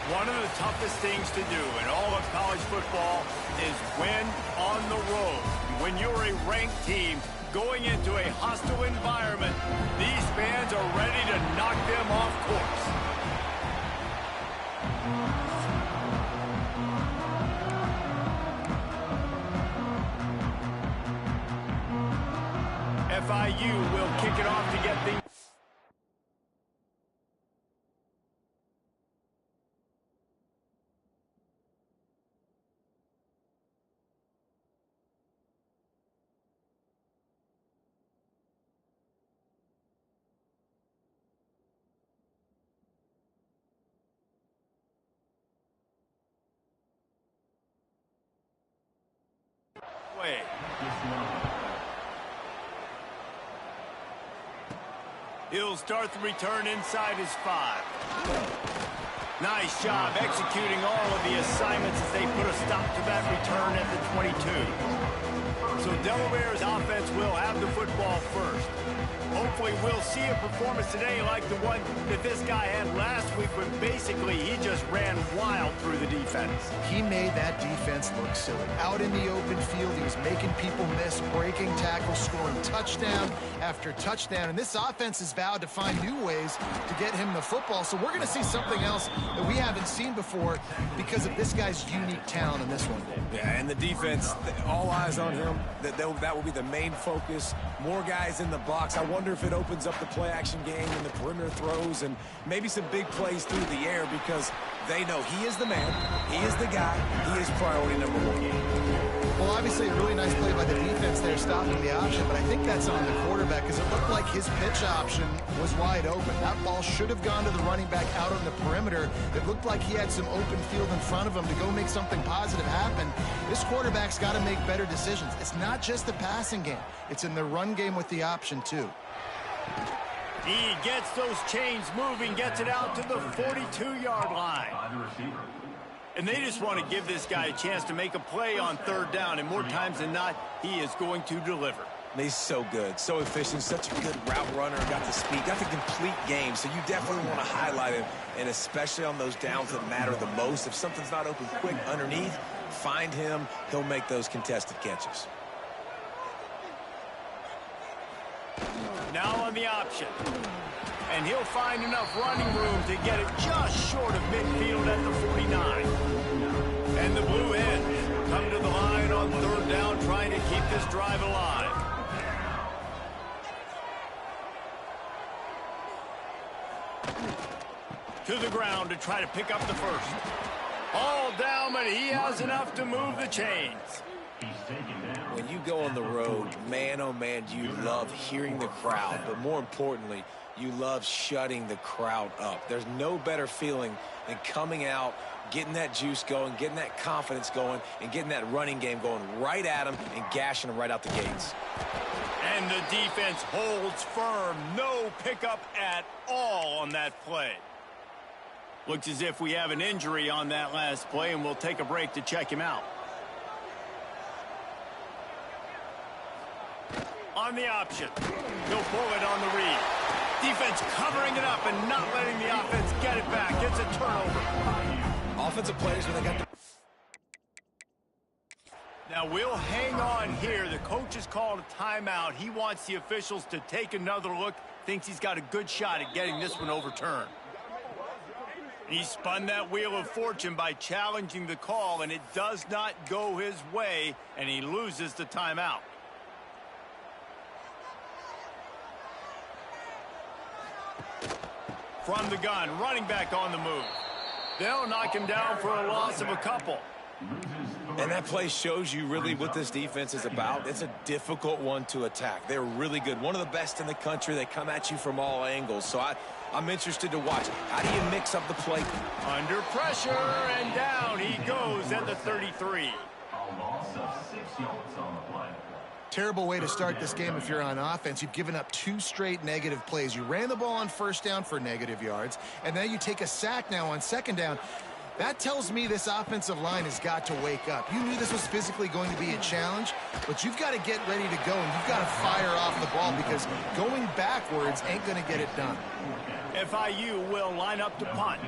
One of the toughest things to do in all of college football is win on the road. When you're a ranked team going into a hostile environment, these fans are ready to knock them off course. FIU will kick it off to get things. He'll start the return inside his 5. Nice job executing all of the assignments as they put a stop to that return at the 22. So Delaware's offense will have the football first. Hopefully we'll see a performance today like the one that this guy had last week when basically he just ran wild through the defense. He made that defense look silly. Out in the open field, he was making people miss, breaking tackles, scoring touchdown after touchdown. And this offense has vowed to find new ways to get him the football. So we're going to see something else that we haven't seen before because of this guy's unique talent in this one. Yeah, and the defense, all eyes on him. That will be the main focus. More guys in the box. I wonder if it opens up the play-action game and the perimeter throws and maybe some big plays through the air because they know he is the man, he is the guy, he is priority number 1. Well, obviously a really nice play by the defense there stopping the option, but I think that's on the quarterback because it looked like his pitch option was wide open. That ball should have gone to the running back out on the perimeter. It looked like he had some open field in front of him to go make something positive happen. This quarterback's got to make better decisions. It's not just the passing game. It's in the run game with the option, too. He gets those chains moving, gets it out to the 42-yard line. And they just want to give this guy a chance to make a play on 3rd down, and more times than not, he is going to deliver. He's so good, so efficient, such a good route runner, got the speed, got the complete game, so you definitely want to highlight him, and especially on those downs that matter the most. If something's not open quick underneath, find him, he'll make those contested catches. Now on the option. And he'll find enough running room to get it just short of midfield at the 49. And the Blue Hens come to the line on 3rd down, trying to keep this drive alive. To the ground to try to pick up the first. All down, but he has enough to move the chains. When you go on the road, man, oh man, you love hearing the crowd, but more importantly, you love shutting the crowd up. There's no better feeling than coming out, getting that juice going, getting that confidence going, and getting that running game going right at them and gashing them right out the gates. And the defense holds firm. No pickup at all on that play. Looks as if we have an injury on that last play, and we'll take a break to check him out. On the option. He'll pull it on the read. Defense covering it up and not letting the offense get it back. It's a turnover. Offensive players when they got the... Now we'll hang on here. The coach has called a timeout. He wants the officials to take another look. Thinks he's got a good shot at getting this one overturned. He spun that wheel of fortune by challenging the call, and it does not go his way, and he loses the timeout. From the gun, running back on the move. They'll knock him down for a loss of a couple. And that play shows you really what this defense is about. It's a difficult one to attack. They're really good. One of the best in the country. They come at you from all angles. So I'm interested to watch. How do you mix up the play? Under pressure, and down he goes at the 33. A loss of 6 yards on the play. Terrible way to start this game if you're on offense. You've given up 2 straight negative plays. You ran the ball on 1st down for negative yards, and then you take a sack now on 2nd down. That tells me this offensive line has got to wake up. You knew this was physically going to be a challenge, but you've got to get ready to go, and you've got to fire off the ball because going backwards ain't going to get it done. FIU will line up to punt.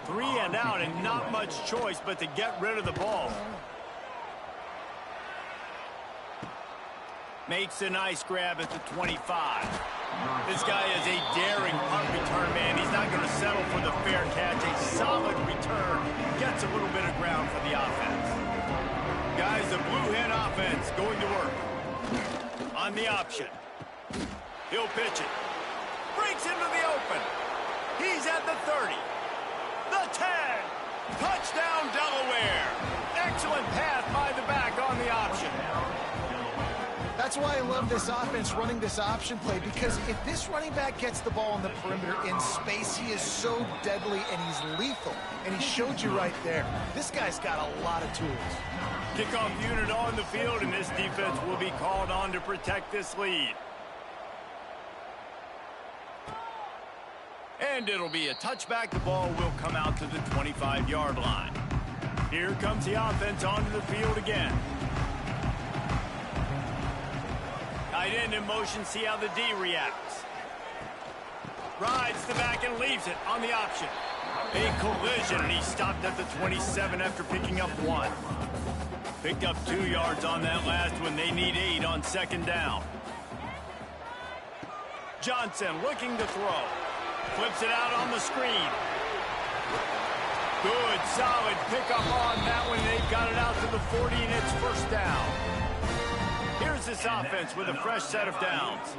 3 and out and not much choice but to get rid of the ball. Makes a nice grab at the 25. This guy is a daring punt return man. He's not going to settle for the fair catch. A solid return. Gets a little bit of ground for the offense. Guys, the Blue Hen offense going to work. On the option. He'll pitch it. Breaks into the open. He's at the 30. The 10. Touchdown, Delaware. Excellent pass by the back on the option. That's why I love this offense running this option play, because if this running back gets the ball on the perimeter in space, he is so deadly and he's lethal. And he showed you right there. This guy's got a lot of tools. Kickoff unit on the field, and this defense will be called on to protect this lead. And it'll be a touchback. The ball will come out to the 25-yard line. Here comes the offense onto the field again. Tight end in motion, see how the D reacts. Rides the back and leaves it on the option. A collision, and he stopped at the 27 after picking up 1. Picked up 2 yards on that last one. They need 8 on second down. Johnson looking to throw. Flips it out on the screen. Good, solid pickup on that one. They've got it out to the 40, and it's first down. Here's this offense with a fresh set of downs.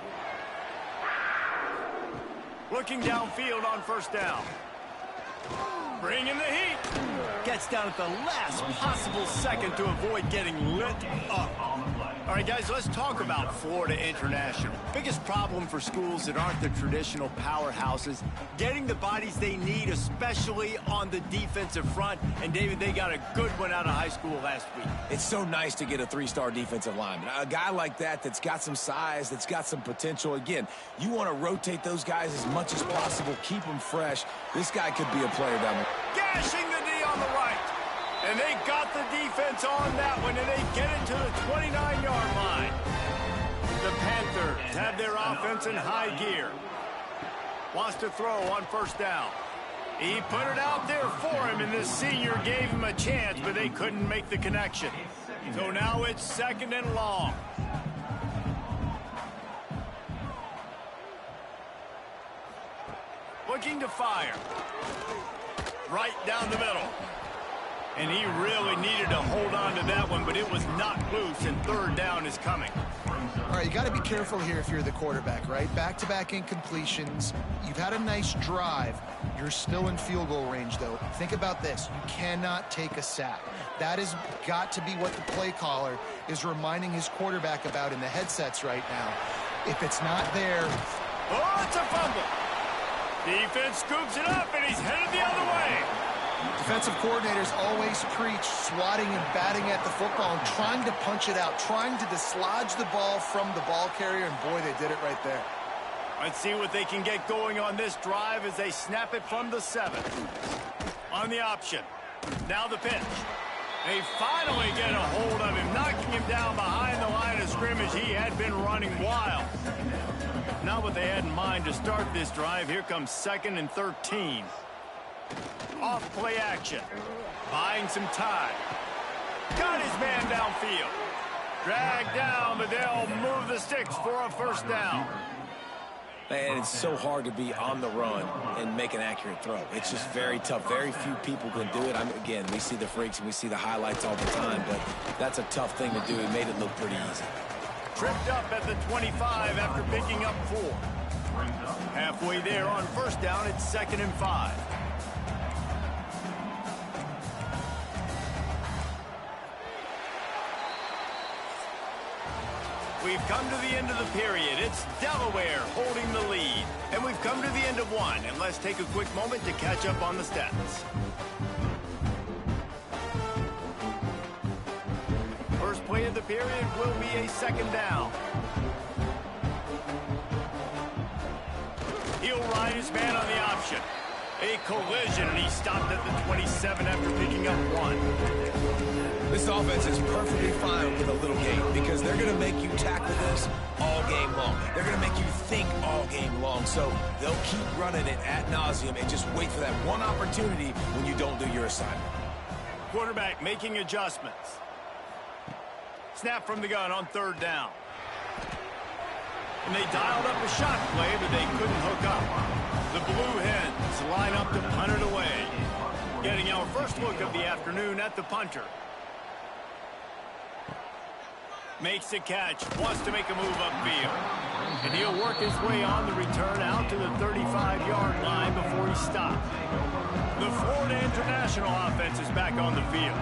Looking downfield on first down. Bringing the heat. Gets down at the last possible second to avoid getting lit up. All right, guys, let's talk about Florida International. Biggest problem for schools that aren't the traditional powerhouses, getting the bodies they need, especially on the defensive front. And, David, they got a good one out of high school last week. It's so nice to get a 3-star defensive lineman. A guy like that's got some size, that's got some potential. Again, you want to rotate those guys as much as possible, keep them fresh. This guy could be a player down there. Gashing the D on the right. And they got the defense on that one, and they get it to the 29-yard line. The Panthers have their offense in high gear. Wants to throw on first down. He put it out there for him, and the senior gave him a chance, but they couldn't make the connection. So now it's second and long. Looking to fire. Right down the middle. And he really needed to hold on to that one, but it was not loose, and third down is coming. All right, you got to be careful here if you're the quarterback, right? Back-to-back incompletions. You've had a nice drive. You're still in field goal range, though. Think about this. You cannot take a sack. That has got to be what the play caller is reminding his quarterback about in the headsets right now. If it's not there... Oh, it's a fumble. Defense scoops it up, and he's headed the other way. Defensive coordinators always preach swatting and batting at the football and trying to punch it out, trying to dislodge the ball from the ball carrier, and boy, they did it right there. Let's see what they can get going on this drive as they snap it from the 7. On the option. Now the pitch. They finally get a hold of him, knocking him down behind the line of scrimmage. He had been running wild. Not what they had in mind to start this drive. Here comes 2nd and 13. Off play action. Buying some time. Got his man downfield. Dragged down, but they'll move the sticks for a first down. Man, it's so hard to be on the run and make an accurate throw. It's just very tough. Very few people can do it. Again, we see the freaks and we see the highlights all the time, but that's a tough thing to do. He made it look pretty easy. Tripped up at the 25 after picking up 4. Halfway there on first down, it's 2nd and 5. We've come to the end of the period. It's Delaware holding the lead. And we've come to the end of one. And let's take a quick moment to catch up on the stats. First play of the period will be a 2nd down. He'll ride his man on the option. A collision, and he stopped at the 27 after picking up 1. This offense is perfectly fine with a little game because they're going to make you tackle this all game long. They're going to make you think all game long. So they'll keep running it ad nauseum and just wait for that one opportunity when you don't do your assignment. Quarterback making adjustments. Snap from the gun on third down. And they dialed up a shot play, but they couldn't hook up. The Blue Hens line up to punt it away. Getting our first look of the afternoon at the punter. Makes the catch, wants to make a move upfield. And he'll work his way on the return out to the 35-yard line before he stopped. The Florida International offense is back on the field.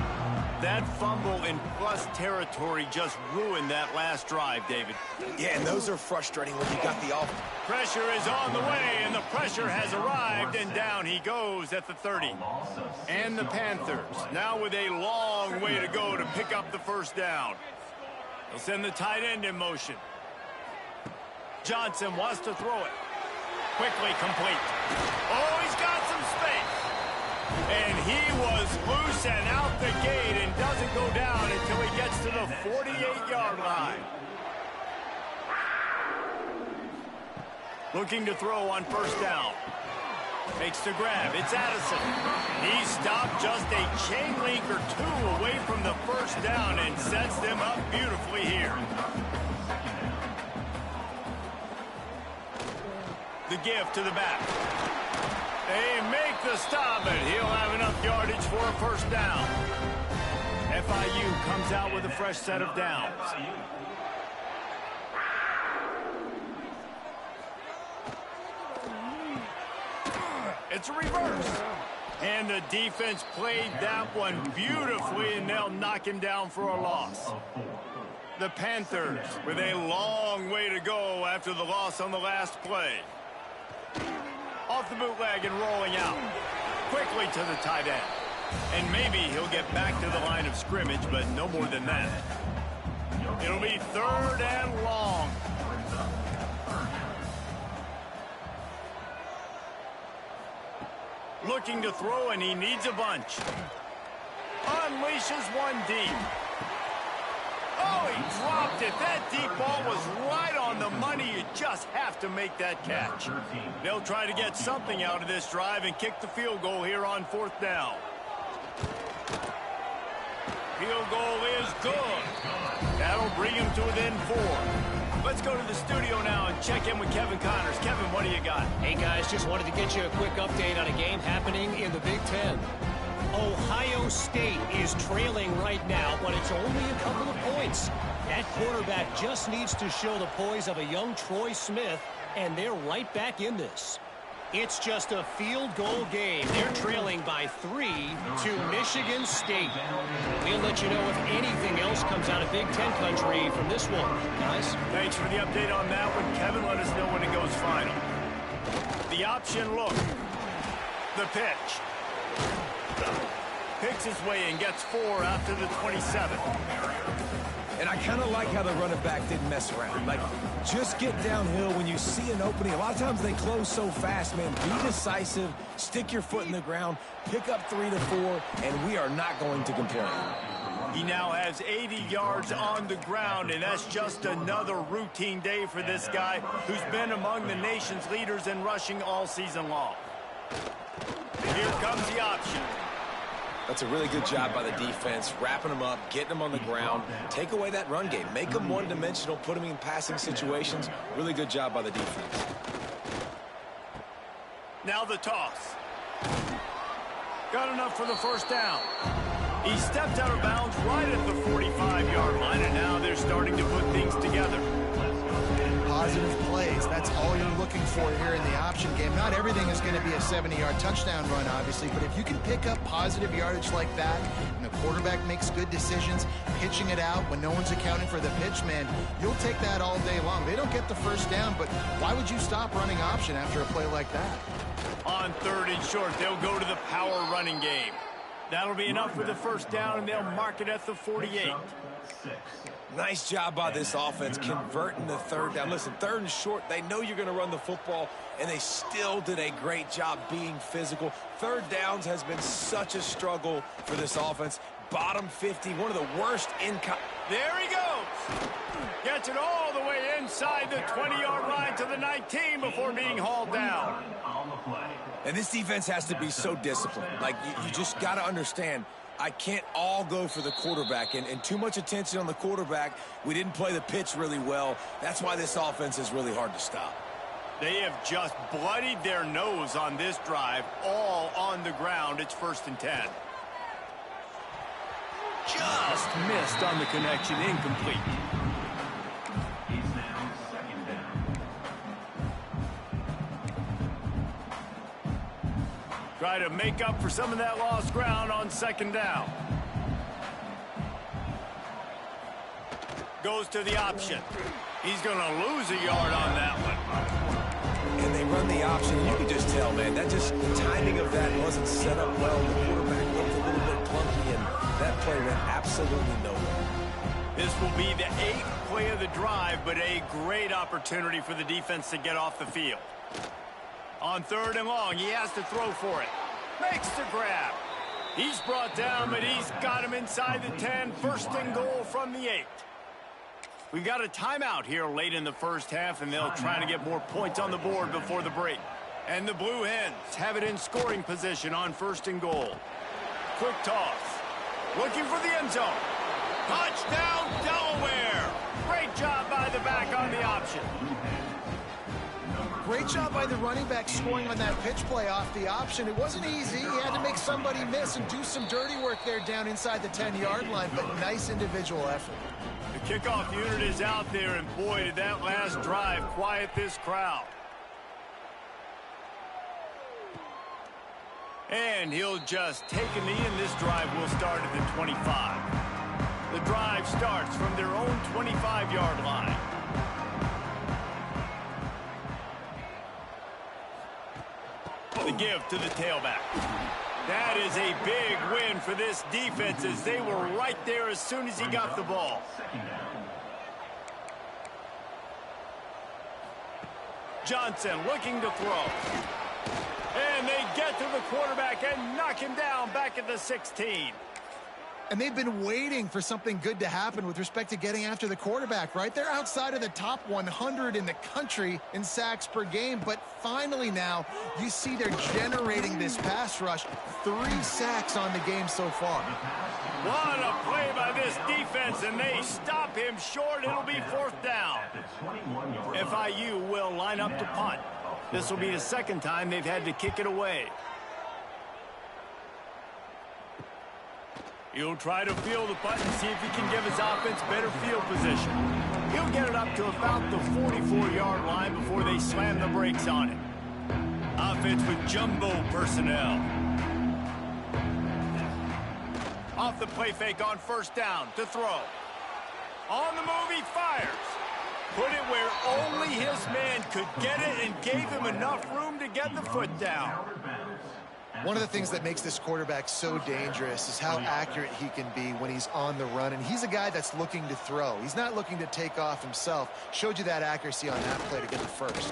That fumble in plus territory just ruined that last drive, David. Yeah, and those are frustrating when you got the offense. Pressure is on the way, and the pressure has arrived, and down he goes at the 30. And the Panthers, now with a long way to go to pick up the first down. They'll send the tight end in motion. Johnson wants to throw it. Quickly complete. Oh, he's got some space. And he was loose and out the gate and doesn't go down until he gets to the 48-yard line. Looking to throw on first down. Makes the grab. It's Addison. He stopped just a chain link or two away from the first down and sets them up beautifully here. The give to the back. They make the stop, but he'll have enough yardage for a first down. FIU comes out with a fresh set of downs. It's a reverse. And the defense played that one beautifully, and they'll knock him down for a loss. The Panthers with a long way to go after the loss on the last play. Off the bootleg and rolling out. Quickly to the tight end. And maybe he'll get back to the line of scrimmage, but no more than that. It'll be third and long. Looking to throw, and he needs a bunch. Unleashes one deep. Oh, he dropped it. That deep ball was right on the money. You just have to make that catch. They'll try to get something out of this drive and kick the field goal here on fourth down. Field goal is good. That'll bring him to within 4. Let's go to the studio now and check in with Kevin Connors. Kevin, what do you got? Hey, guys, just wanted to get you a quick update on a game happening in the Big Ten. Ohio State is trailing right now, but it's only a couple of points. That quarterback just needs to show the poise of a young Troy Smith, and they're right back in this. It's just a field goal game. They're trailing by 3 to Michigan State. We'll let you know if anything else comes out of Big Ten country from this one, guys. Thanks for the update on that one, Kevin. Let us know when it goes final. The option look. The pitch. Picks his way and gets 4 after the 27. And I kind of like how the running back didn't mess around. Like, just get downhill when you see an opening. A lot of times they close so fast, man. Be decisive, stick your foot in the ground, pick up 3 to 4, and we are not going to complain. He now has 80 yards on the ground, and that's just another routine day for this guy who's been among the nation's leaders in rushing all season long. Here comes the option. That's a really good job by the defense, wrapping them up, getting them on the ground. Take away that run game. Make them one-dimensional, put them in passing situations. Really good job by the defense. Now the toss. Got enough for the first down. He stepped out of bounds right at the 45-yard line, and now they're starting to put things together. Positive plays, that's all you're looking for here in the option game. Not everything is going to be a 70-yard touchdown run, obviously, but if you can pick up positive yardage like that, and the quarterback makes good decisions, pitching it out when no one's accounting for the pitch, man, you'll take that all day long. They don't get the first down, but why would you stop running option after a play like that? On third and short, they'll go to the power running game. That'll be enough for the first down, and they'll mark it at the 48. Nice job by this offense converting the third down. Listen, third and short, they know you're going to run the football, and they still did a great job being physical. Third downs has been such a struggle for this offense. bottom 50, one of the worst in... There he goes. Gets it all the way inside the 20-yard line to the 19 before being hauled down. And this defense has to be so disciplined. Like, you just got to understand, I can't all go for the quarterback. And too much attention on the quarterback. We didn't play the pitch really well. That's why this offense is really hard to stop. They have just bloodied their nose on this drive, all on the ground. It's 1st and 10. Just missed on the connection, incomplete. He's now 2nd down. Try to make up for some of that lost ground on 2nd down. Goes to the option. He's going to lose a yard on that one. And they run the option. You can just tell, man, that just, the timing of that wasn't set up well. The quarterback looked a little bit clunky, and that play went absolutely nowhere. This will be the 8th play of the drive, but a great opportunity for the defense to get off the field. On 3rd and long, he has to throw for it. Makes the grab. He's brought down, but he's got him inside the 10. 1st and goal from the 8. We've got a timeout here late in the 1st half, and they'll try to get more points on the board before the break. And the Blue Hens have it in scoring position on 1st and goal. Quick toss. Looking for the end zone. Touchdown, Delaware. Great job by the back on the option. Great job by the running back scoring on that pitch play off the option. It wasn't easy. He had to make somebody miss and do some dirty work there down inside the 10-yard line, but nice individual effort. The kickoff unit is out there, and boy, did that last drive quiet this crowd. And he'll just take a knee, and this drive will start at the 25. The drive starts from their own 25-yard line. The give to the tailback. That is a big win for this defense, as they were right there as soon as he got the ball. Johnson looking to throw. And they get to the quarterback and knock him down back at the 16. And they've been waiting for something good to happen with respect to getting after the quarterback, right? They're outside of the top 100 in the country in sacks per game, but finally now you see they're generating this pass rush. 3 sacks on the game so far. What a play by this defense, and they stop him short. It'll be 4th down. FIU will line up to punt. This will be the 2nd time they've had to kick it away. He'll try to field the punt and see if he can give his offense better field position. He'll get it up to about the 44-yard line before they slam the brakes on it. Offense with jumbo personnel. Off the play fake on 1st down to throw. On the move, he fires. Put it where only his man could get it and gave him enough room to get the foot down. One of the things that makes this quarterback so dangerous is how accurate he can be when he's on the run. And he's a guy that's looking to throw. He's not looking to take off himself. Showed you that accuracy on that play to get the first.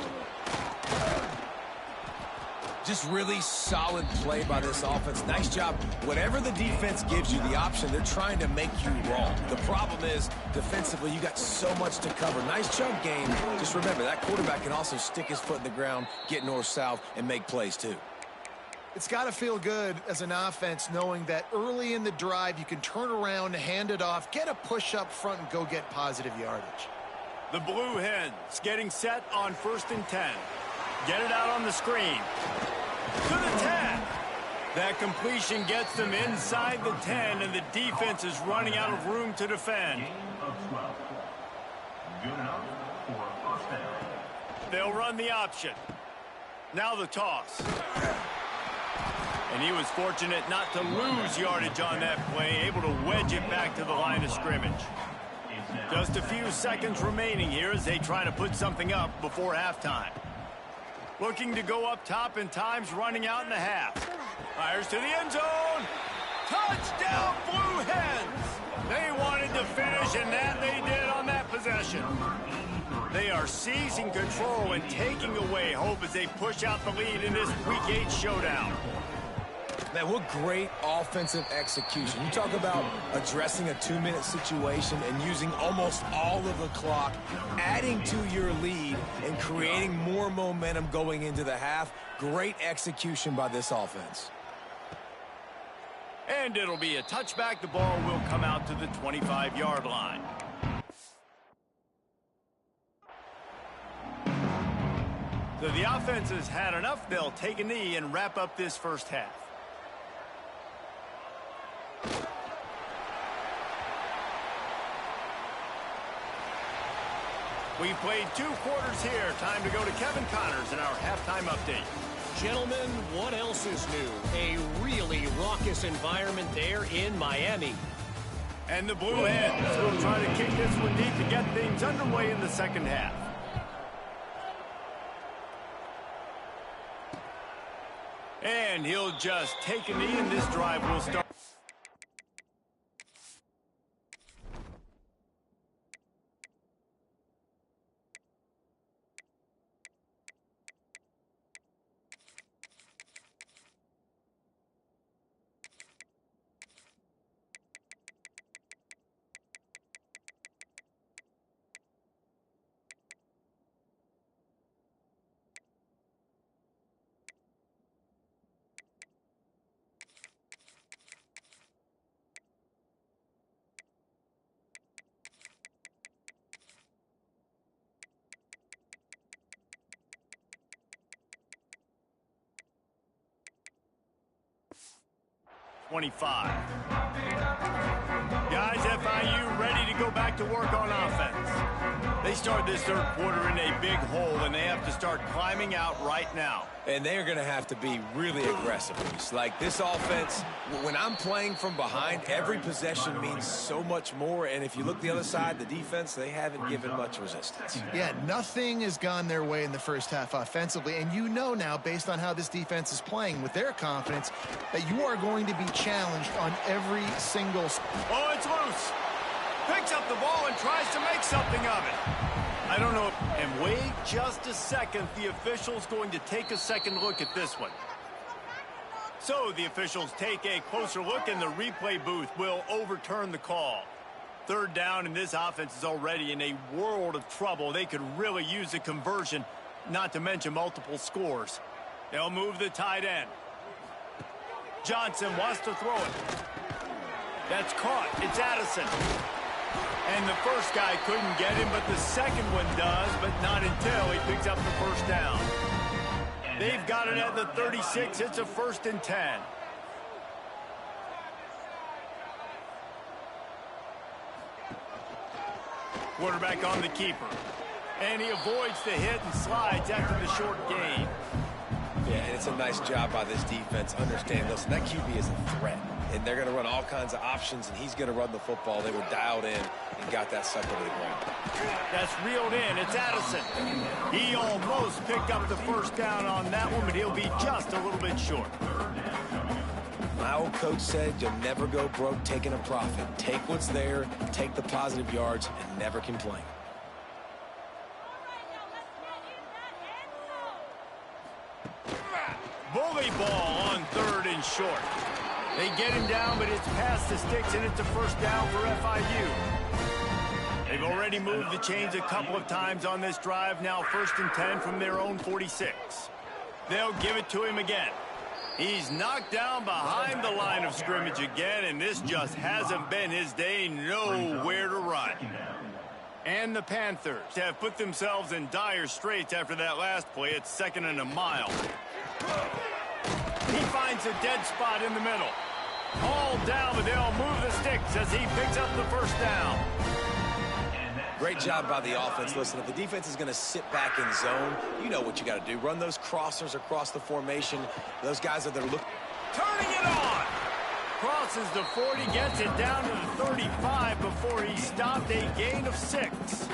Just really solid play by this offense. Nice job. Whatever the defense gives you the option, they're trying to make you wrong. The problem is, defensively, you got so much to cover. Nice chunk game. Just remember, that quarterback can also stick his foot in the ground, get north-south, and make plays too. It's got to feel good as an offense knowing that early in the drive you can turn around, hand it off, get a push up front, and go get positive yardage. The Blue Hens getting set on 1st and 10. Get it out on the screen. To the 10. That completion gets them inside the 10, and the defense is running out of room to defend. Good enough for a 1st down. They'll run the option. Now the toss. And he was fortunate not to lose yardage on that play, able to wedge it back to the line of scrimmage. Just a few seconds remaining here as they try to put something up before halftime. Looking to go up top, and time's running out in the half. Fires to the end zone. Touchdown, Blue Hens! They wanted to finish, and that they did on that possession. They are seizing control and taking away hope as they push out the lead in this Week 8 showdown. Man, what great offensive execution. You talk about addressing a 2-minute situation and using almost all of the clock, adding to your lead and creating more momentum going into the half. Great execution by this offense. And it'll be a touchback. The ball will come out to the 25-yard line. So the offense has had enough. They'll take a knee and wrap up this first half. We've played 2 quarters here. Time to go to Kevin Connors in our halftime update. Gentlemen, what else is new? A really raucous environment there in Miami. And the Blue Hens will try to kick this one deep to get things underway in the second half. And he'll just take a knee, and this drive will start. Guys, FIU ready to go back to work on offense. They start this third quarter in a big hole, and they have to start climbing out right now. And they are going to have to be really aggressive. Like this offense, when I'm playing from behind, every possession means so much more. And if you look the other side, the defense, they haven't given much resistance. Yeah, nothing has gone their way in the first half offensively. And you know now, based on how this defense is playing with their confidence, that you are going to be challenged on every single... Oh, it's loose. Picks up the ball and tries to make something of it. I don't know. And wait just a second. The official's going to take a second look at this one. So the officials take a closer look, and the replay booth will overturn the call. Third down, and this offense is already in a world of trouble. They could really use a conversion, not to mention multiple scores. They'll move the tight end. Johnson wants to throw it. That's caught. It's Addison. And the first guy couldn't get him, but the second one does, but not until he picks up the first down. They've got it at the 36. It's a 1st and 10. Quarterback on the keeper. And he avoids the hit and slides after the short gain. Yeah, and it's a nice job by this defense. Understand, listen, that QB is a threat. And they're going to run all kinds of options, and he's going to run the football. They were dialed in and got that sucker to the ground. That's reeled in. It's Addison. He almost picked up the first down on that one, but he'll be just a little bit short. My old coach said you'll never go broke taking a profit. Take what's there, take the positive yards, and never complain. Bully ball on 3rd and short. They get him down, but it's past the sticks, and it's a first down for FIU. They've already moved the chains a couple of times on this drive. Now 1st and 10 from their own 46. They'll give it to him again. He's knocked down behind the line of scrimmage again, and this just hasn't been his day. Nowhere to run. And the Panthers have put themselves in dire straits after that last play. It's 2nd and a mile. He finds a dead spot in the middle. All down, but they'll move the sticks as he picks up the first down. Great job by the offense. Listen, if the defense is going to sit back in zone, you know what you got to do. Run those crossers across the formation. Those guys are there looking. Turning it on. Crosses the 40, gets it down to the 35 before he stopped. A gain of 6.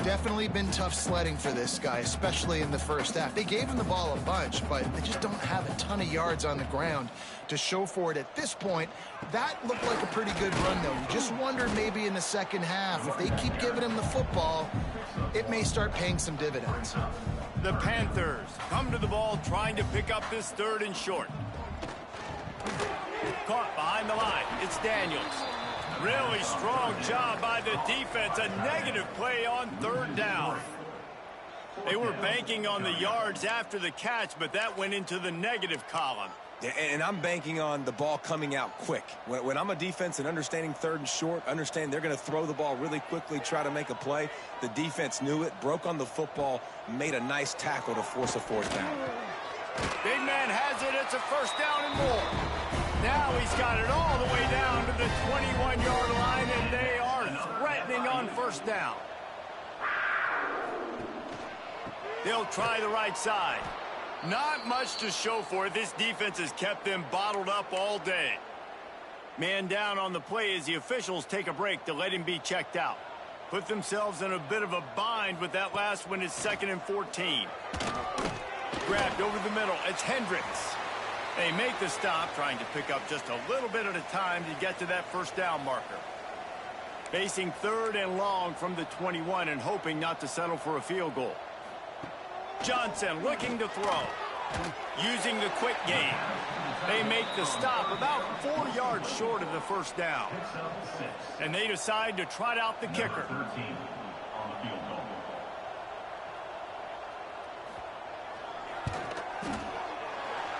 Definitely been tough sledding for this guy, especially in the first half. They gave him the ball a bunch, but they just don't have a ton of yards on the ground to show for it at this point. That looked like a pretty good run, though. You just wondered maybe in the second half, if they keep giving him the football, it may start paying some dividends. The Panthers come to the ball trying to pick up this 3rd and short. Caught behind the line. It's Daniels. Really strong job by the defense. A negative play on third down. They were banking on the yards after the catch, but that went into the negative column. Yeah, and I'm banking on the ball coming out quick. When I'm a defense and understanding third and short, understand they're going to throw the ball really quickly, try to make a play. The defense knew it, broke on the football, made a nice tackle to force a fourth down. Big man has it. It's a first down and more. Now he's got it all the way down to the 21-yard line, and they are threatening on first down. They'll try the right side. Not much to show for it. This defense has kept them bottled up all day. Man down on the play as the officials take a break to let him be checked out. Put themselves in a bit of a bind with that last one is 2nd and 14. Grabbed over the middle. It's Hendricks. They make the stop, trying to pick up just a little bit at a time to get to that first down marker. Facing 3rd and long from the 21 and hoping not to settle for a field goal. Johnson looking to throw. Using the quick game. They make the stop about 4 yards short of the first down. And they decide to trot out the kicker.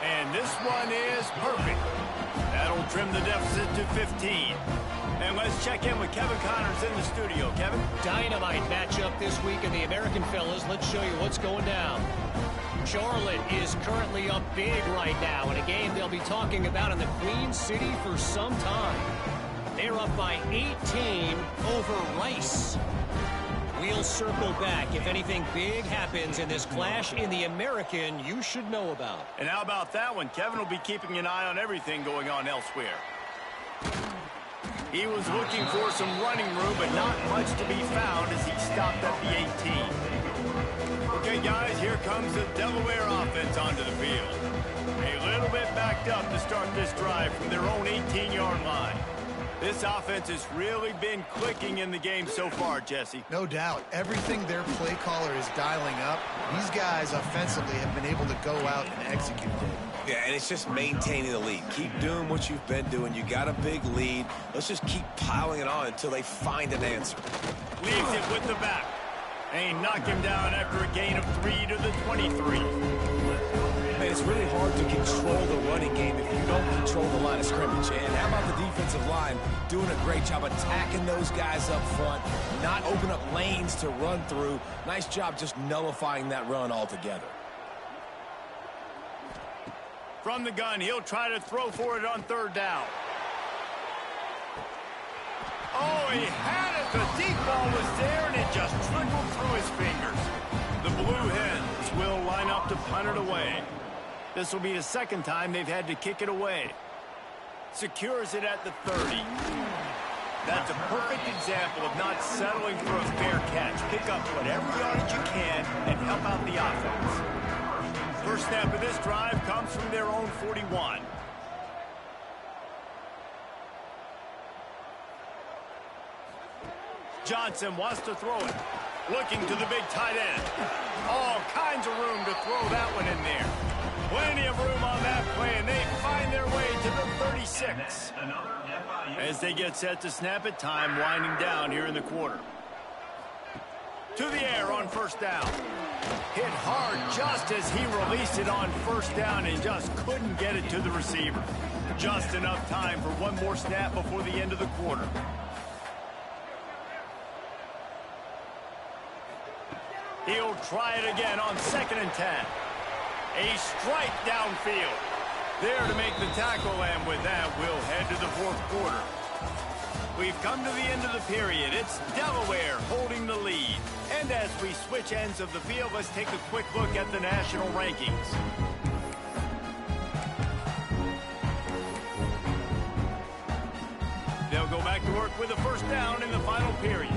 And this one is perfect. That'll trim the deficit to 15. And let's check in with Kevin Connors in the studio. Kevin? Dynamite matchup this week in the American fellas. Let's show you what's going down. Charlotte is currently up big right now in a game they'll be talking about in the Queen City for some time. They're up by 18 over Rice. We'll circle back if anything big happens in this clash in the American you should know about. And how about that one? Kevin will be keeping an eye on everything going on elsewhere. He was looking for some running room, but not much to be found as he stopped at the 18. Okay, guys, here comes the Delaware offense onto the field. A little bit backed up to start this drive from their own 18-yard line. This offense has really been clicking in the game so far, Jesse. No doubt. Everything their play caller is dialing up, these guys offensively have been able to go out and execute it. Yeah, and it's just maintaining the lead. Keep doing what you've been doing. You got a big lead. Let's just keep piling it on until they find an answer. Leaves it with the back. They knock him down after a gain of 3 to the 23. Man, it's really hard to control the running game if you don't control the line of scrimmage. And how about the defensive line doing a great job attacking those guys up front, not open up lanes to run through. Nice job just nullifying that run altogether. From the gun, he'll try to throw for it on 3rd down. Oh, he had it. The deep ball was there, and it just trickled through his fingers. The Blue Hens will line up to punt it away. This will be the 2nd time they've had to kick it away. Secures it at the 30. That's a perfect example of not settling for a fair catch. Pick up whatever yardage you can and help out the offense. First snap of this drive comes from their own 41. Johnson wants to throw it. Looking to the big tight end. All kinds of room to throw that one in there. Plenty of room on that play, and they find their way to the 36. As they get set to snap it, time winding down here in the quarter. To the air on 1st down. Hit hard just as he released it on 1st down and just couldn't get it to the receiver. Just enough time for one more snap before the end of the quarter. He'll try it again on 2nd and 10. A strike downfield. There to make the tackle, and with that, we'll head to the 4th quarter. We've come to the end of the period. It's Delaware holding the lead. And as we switch ends of the field, let's take a quick look at the national rankings. They'll go back to work with a 1st down in the final period.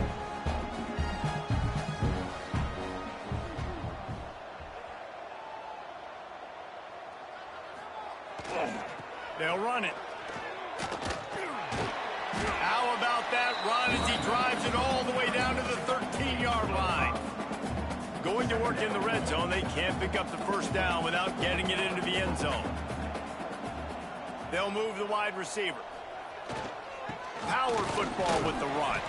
They'll run it. How about that run as he drives it all the way down to the 13-yard line? Going to work in the red zone, they can't pick up the 1st down without getting it into the end zone. They'll move the wide receiver. Power football with the run.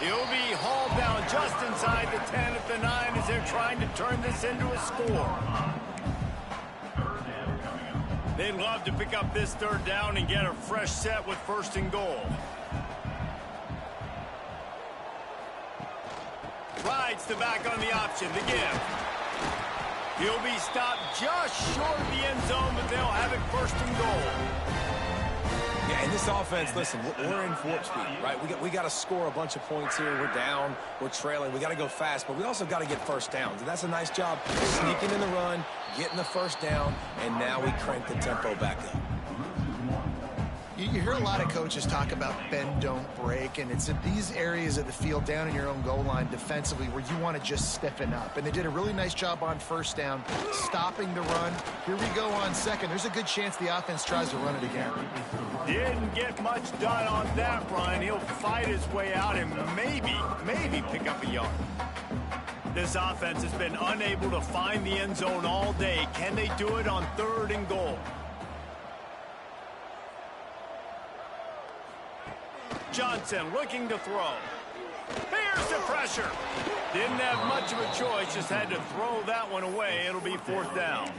He'll be hauled down just inside the 10 at the 9 as they're trying to turn this into a score. They'd love to pick up this third down and get a fresh set with 1st and goal. Rides the back on the option, the give. He'll be stopped just short of the end zone, but they'll have it 1st and goal. Yeah, and this offense, listen, we're in warp speed, right? We got to score a bunch of points here. We're down, we're trailing. We got to go fast, but we also got to get first downs. And that's a nice job sneaking in the run, getting the first down, and now we crank the tempo back up. You hear a lot of coaches talk about bend, don't break, and it's at these areas of the field down in your own goal line defensively where you want to just stiffen up. And they did a really nice job on 1st down, stopping the run. Here we go on 2nd. There's a good chance the offense tries to run it again. Didn't get much done on that run. He'll fight his way out and maybe pick up a yard. This offense has been unable to find the end zone all day. Can they do it on 3rd and goal? Johnson looking to throw. Here's the pressure. Didn't have much of a choice, just had to throw that one away. It'll be 4th down.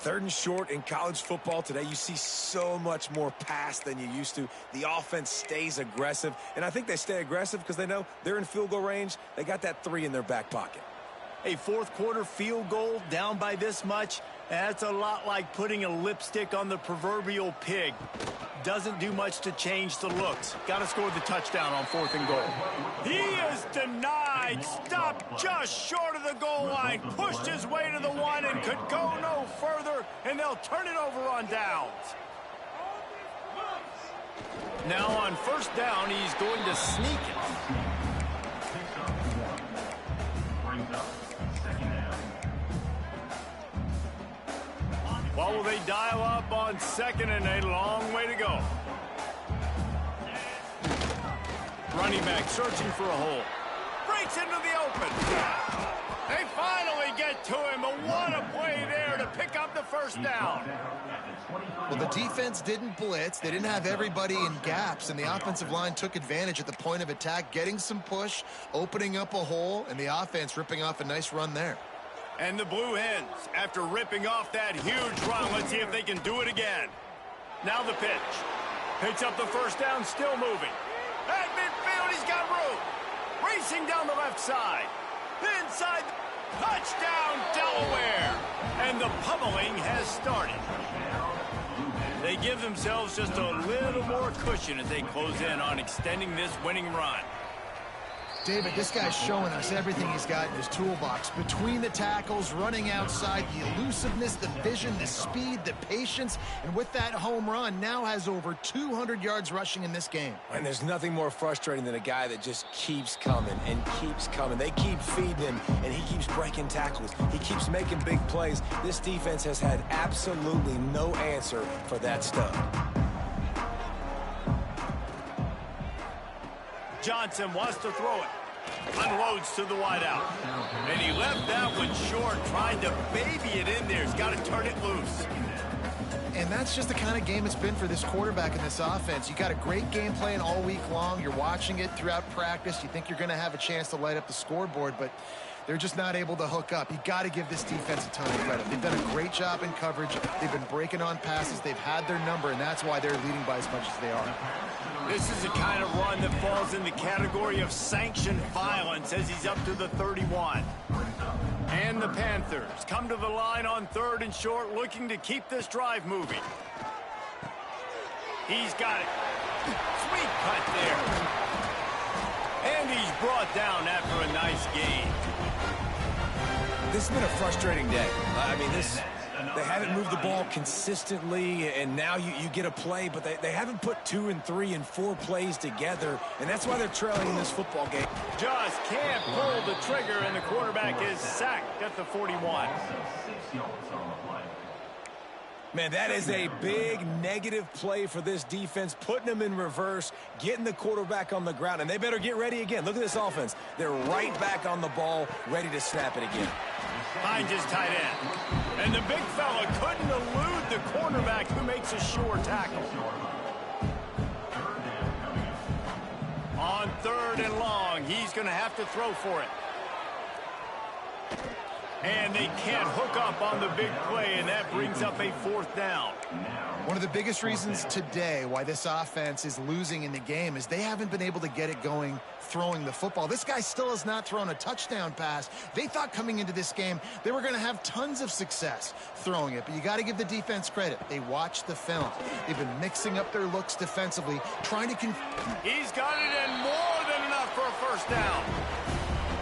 3rd and short in college football today. You see so much more pass than you used to. The offense stays aggressive, and I think they stay aggressive because they know they're in field goal range. They got that 3 in their back pocket. A 4th quarter field goal down by this much, that's a lot like putting a lipstick on the proverbial pig. Doesn't do much to change the looks. Got to score the touchdown on 4th and goal. He is denied. Stopped just short of the goal line. Pushed his way to the 1 and could go no further, and they'll turn it over on downs. Now on 1st down, he's going to sneak it. What will they dial up on 2nd and a long way to go? Running back searching for a hole. Breaks into the open. They finally get to him, but what a play there to pick up the 1st down. Well, the defense didn't blitz. They didn't have everybody in gaps, and the offensive line took advantage at the point of attack, getting some push, opening up a hole, and the offense ripping off a nice run there. And the Blue Hens, after ripping off that huge run, let's see if they can do it again. Now the pitch. Picks up the 1st down, still moving. At midfield, he's got room. Racing down the left side. Inside, touchdown, Delaware. And the pummeling has started. They give themselves just a little more cushion as they close in on extending this winning run. David, this guy's showing us everything he's got in his toolbox. Between the tackles, running outside, the elusiveness, the vision, the speed, the patience, and with that home run, now has over 200 yards rushing in this game. And there's nothing more frustrating than a guy that just keeps coming and keeps coming. They keep feeding him, and he keeps breaking tackles. He keeps making big plays. This defense has had absolutely no answer for that stud. Johnson wants to throw it. Unloads to the wideout. And he left that one short, trying to baby it in there. He's got to turn it loose. And that's just the kind of game it's been for this quarterback in this offense. You got a great game plan all week long. You're watching it throughout practice. You think you're going to have a chance to light up the scoreboard, but they're just not able to hook up. You got to give this defense a ton of credit. They've done a great job in coverage. They've been breaking on passes. They've had their number, and that's why they're leading by as much as they are. This is the kind of run that falls in the category of sanctioned violence as he's up to the 31. And the Panthers come to the line on 3rd and short, looking to keep this drive moving. He's got it. Sweet cut there. And he's brought down after a nice gain. This has been a frustrating day. I mean, they haven't moved the ball consistently, and now you get a play, but they haven't put 2 and 3 and 4 plays together, and that's why they're trailing in this football game. Just can't pull the trigger, and the quarterback is sacked at the 41. Man, that is a big negative play for this defense, putting them in reverse, getting the quarterback on the ground, and they better get ready again. Look at this offense. They're right back on the ball, ready to snap it again. Hines is tight end. And the big fella couldn't elude the cornerback who makes a sure tackle. On 3rd and long, he's going to have to throw for it. And they can't hook up on the big play, and that brings up a 4th down. One of the biggest reasons today why this offense is losing in the game is they haven't been able to get it going throwing the football. This guy still has not thrown a touchdown pass. They thought coming into this game they were going to have tons of success throwing it, but you got to give the defense credit. They watched the film. They've been mixing up their looks defensively, trying to He's got it and more than enough for a 1st down.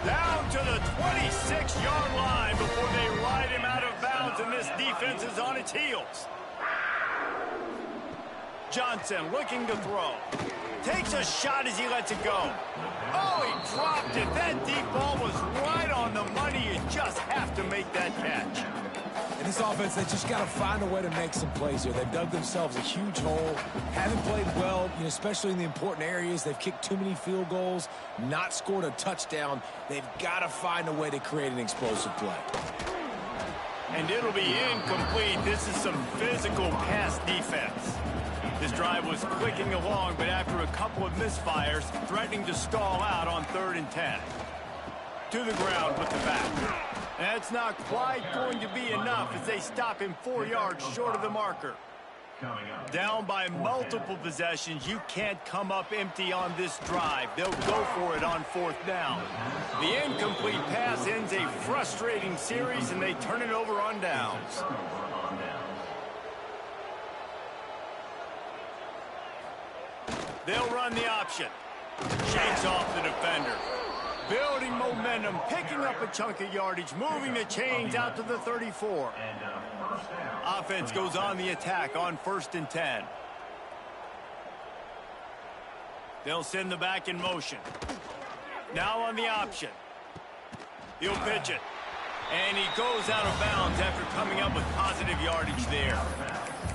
Down to the 26-yard line before they ride him out of bounds, and this defense is on its heels. Johnson looking to throw. Takes a shot as he lets it go. Oh, he dropped it. That deep ball was right on the money. You just have to make that catch. In this offense, they just got to find a way to make some plays here. They've dug themselves a huge hole. Haven't played well, especially in the important areas. They've kicked too many field goals, not scored a touchdown. They've got to find a way to create an explosive play. And it'll be incomplete. This is some physical pass defense. This drive was clicking along, but after a couple of misfires, threatening to stall out on 3rd and 10. To the ground with the back. That's not quite going to be enough as they stop him 4 yards short of the marker. Down by multiple possessions, you can't come up empty on this drive. They'll go for it on 4th down. The incomplete pass ends a frustrating series, and they turn it over on downs. They'll run the option. Shakes off the defender. Building momentum, picking up a chunk of yardage, moving the chains out to the 34. Offense goes on the attack on 1st and 10. They'll send the back in motion. Now on the option. He'll pitch it. And he goes out of bounds after coming up with positive yardage there.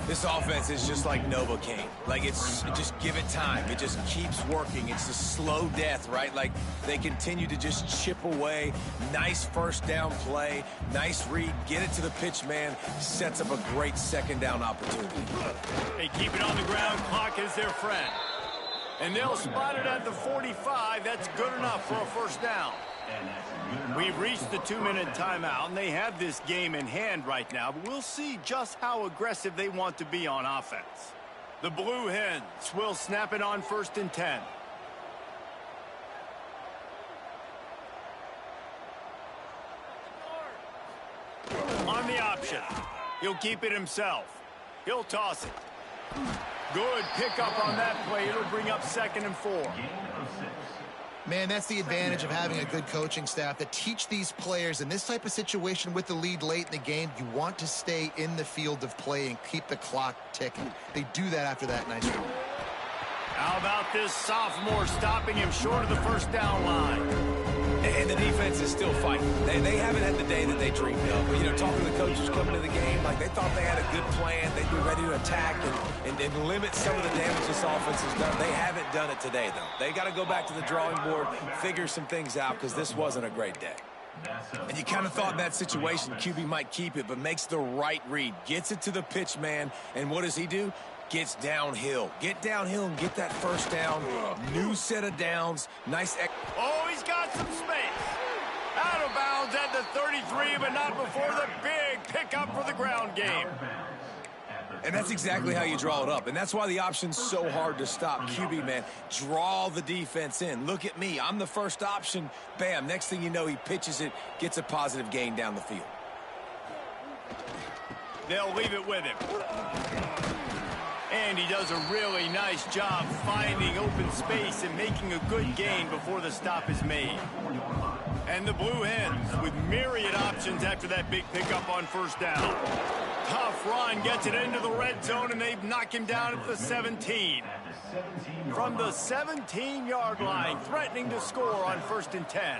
This offense is just like Novocaine. Like, just give it time. It just keeps working. It's a slow death, right? Like, they continue to just chip away. Nice 1st down play. Nice read. Get it to the pitch man. Sets up a great 2nd down opportunity. They keep it on the ground. Clock is their friend. And they'll spot it at the 45. That's good enough for a 1st down. We've reached the 2-minute timeout, and they have this game in hand right now, but we'll see just how aggressive they want to be on offense. The Blue Hens will snap it on 1st and 10. On the option. He'll keep it himself. He'll toss it. Good pickup on that play. It'll bring up 2nd and 4. Man, that's the advantage of having a good coaching staff that teach these players in this type of situation with the lead late in the game. You want to stay in the field of play and keep the clock ticking. They do that after that nice run. How about this sophomore stopping him short of the 1st down line? And the defense is still fighting. They haven't had the day that they dreamed of. But, talking to the coaches coming to the game, like, they thought they had a good plan. They'd be ready to attack and limit some of the damage this offense has done. They haven't done it today, though. They got to go back to the drawing board, figure some things out, because this wasn't a great day. And you kind of thought in that situation QB might keep it, but makes the right read. Gets it to the pitch man, and what does he do? Gets downhill. Get downhill and get that 1st down. New set of downs. Nice. Oh, he's got some space. Out of bounds at the 33, but not before the big pickup for the ground game. And that's exactly how you draw it up. And that's why the option's so hard to stop. QB, man, draw the defense in. Look at me. I'm the 1st option. Bam. Next thing you know, he pitches it, gets a positive gain down the field. They'll leave it with him. And he does a really nice job finding open space and making a good gain before the stop is made. And the Blue Hens with myriad options after that big pickup on 1st down. Tough run, gets it into the red zone, and they knock him down at the 17. From the 17-yard line, threatening to score on 1st and 10.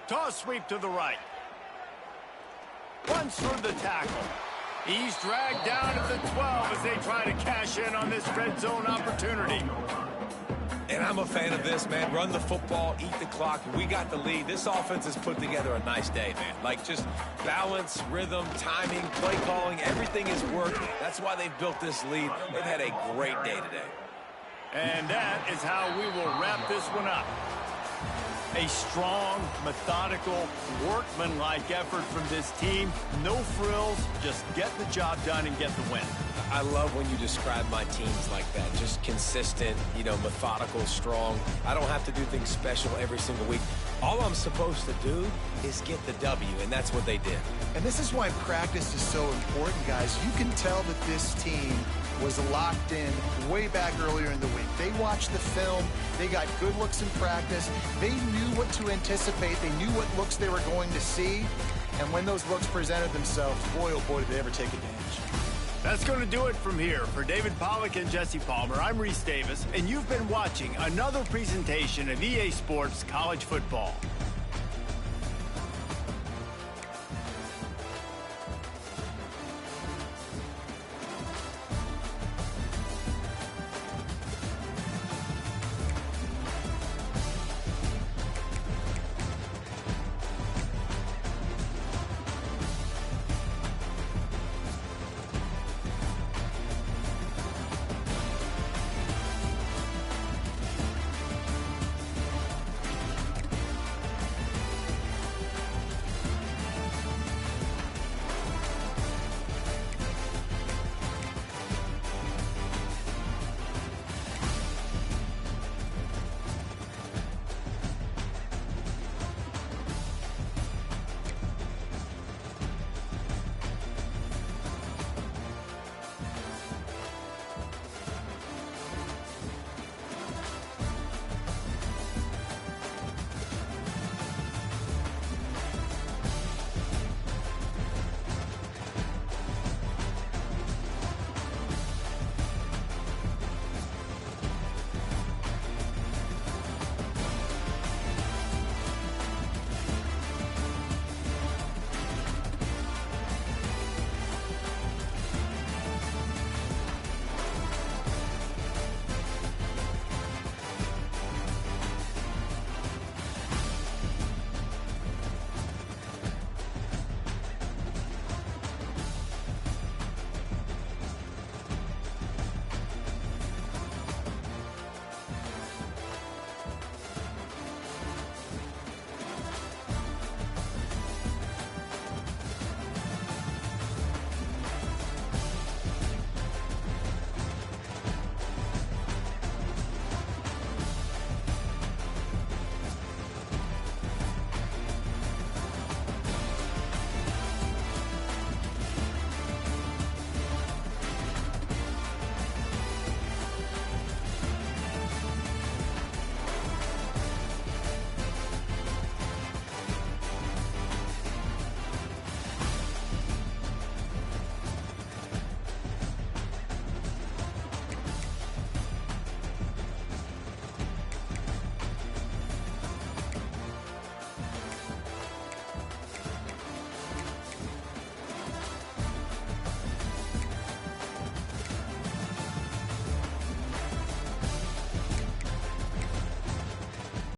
Toss sweep to the right. Runs through the tackle. He's dragged down at the 12 as they try to cash in on this red zone opportunity. And I'm a fan of this, man. Run the football, eat the clock. We got the lead. This offense has put together a nice day, man. Like, just balance, rhythm, timing, play calling, everything is working. That's why they've built this lead. They've had a great day today. And that is how we will wrap this one up. A strong, methodical, workmanlike effort from this team. No frills, just get the job done and get the win. I love when you describe my teams like that. Just consistent, methodical, strong. I don't have to do things special every single week. All I'm supposed to do is get the W, and that's what they did. And this is why practice is so important, guys. You can tell that this team was locked in way back earlier in the week. They watched the film. They got good looks in practice. They knew what to anticipate. They knew what looks they were going to see. And when those looks presented themselves, boy, oh boy, did they ever take advantage. That's going to do it from here. For David Pollack and Jesse Palmer, I'm Reese Davis, and you've been watching another presentation of EA Sports College Football.